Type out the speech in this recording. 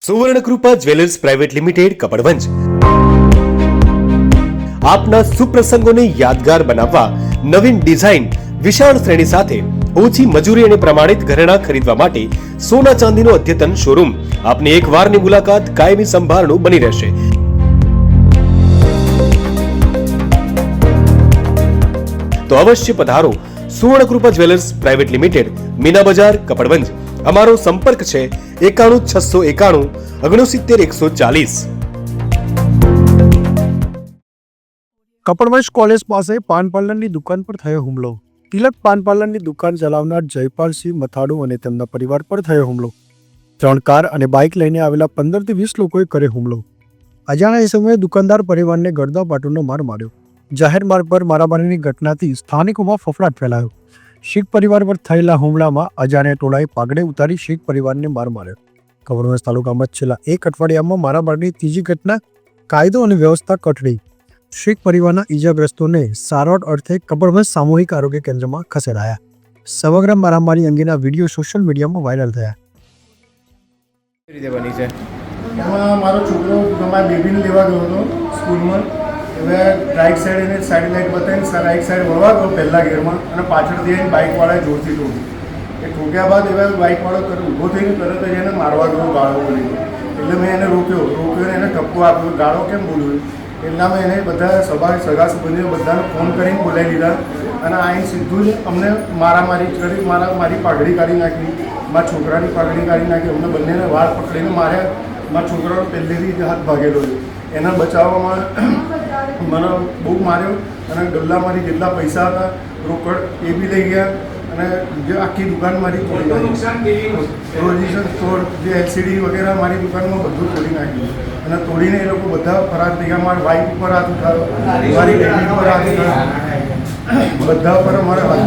Suvarnakrupa jewellers private limited Kapadvanj આપના સુપ્રસંગોને યાદગાર બનાવવા નવીન ડિઝાઇન વિશાળ શ્રેણી સાથે ઓછી મજૂરી અને પ્રમાણિત ઘરેણાં ખરીદવા માટે સોના ચાંદીનો અદ્યતન શોરૂમ આપની એક વારની મુલાકાત કાયમી સંભાળનું બની રહેશે। તો અવશ્ય પધારો Suvarnakrupa jewellers private limited, Meena બજાર, કપડવંજ। અમારો સંપર્ક છે 91 691 69 140। કપડવંજ કોલેજ પાસે પાન પાર્લરની દુકાન પર થયો હુમલો। તિલક પાન પાર્લરની દુકાન ચલાવનાર જયપાલસિંહ મથાડુ અને તેમના પરિવાર પર થયો હુમલો। 3 કાર અને બાઇક લઈને આવેલા 15 થી 20 લોકોએ કર્યો હુમલો। અજાણ્યા સમયે દુકાનદાર પરિવારને ગળદાપાટુનો માર માર્યો। જાહેર માર્ગ પર મારામારીની ઘટનાથી સ્થાનિકોમાં ફફડાટ ફેલાયો। શીખ પરિવાર પર થયેલા હુમલામાં અજાણ્યા ટોળાએ પાઘડે ઉતારી શીખ પરિવારને માર માર્યો। કપડવંજ તાલુકામાં છેલ્લા 1 અઠવાડિયામાં મારામારીની ત્રીજી ઘટના। કાયદો અને વ્યવસ્થા કઠણી। શીખ પરિવારના ઈજાગ્રસ્તોને સારવાર અર્થે કપડવંજ સામૂહિક આરોગ્ય કેન્દ્રમાં ખસેડાયા। સમગ્ર મારામારી અંગેના વિડીયો સોશિયલ મીડિયામાં વાયરલ થયા। એમાં મારો છોકરો તમારા બેબીને લેવા ગયો હતો સ્કૂલમાં। હવે રાઈટ સાઈડ એને સાઈડ લાઇટ બતાવીને રાઈટ સાઈડ વળવા ગયો પહેલા ગેરમાં અને પાછળથી એને બાઇકવાળાએ જોરથી ઠોક્યું। એ ઠોક્યા બાદ એવા બાઇકવાળો ઊભો થઈને તરત જ એને મારવા ગયો, ગાળો બોલી ગયો। એટલે મેં એને રોક્યો અને એને ઠપકો આપ્યો, ગાળો કેમ બોલ્યો? એટલા મેં એને બધા સગા સંબંધીઓ બધાને ફોન કરીને બોલાવી દીધા અને આઈને સીધું જ અમને મારામારી કરી, મારી પાઘડી કાઢી નાખી, મારા છોકરાની પાઘડી કાઢી નાખી, અમને બંનેને વાળ પકડીને માર્યા। મારા છોકરાનો પહેલેથી જ હાથ ભાગેલો છે, એના બચાવવામાં મને બહુ માર્યો અને ગલ્લામાંથી જેટલા પૈસા હતા રોકડ એ બી લઈ ગયા અને જે આખી દુકાન મારી તોડી નાખી। પ્રોવિઝન સ્ટોર જે એલસીડી વગેરે મારી દુકાનમાં બધું તોડી નાખ્યું અને તોડીને એ લોકો બધા ફરાર થઈ ગયા। મારી વાઈફ ઉપર હાથ ઉઠાવ્યો, મારી બેબી ઉપર હાથ ઉઠાવ્યો, બધા પર અમારે હાથ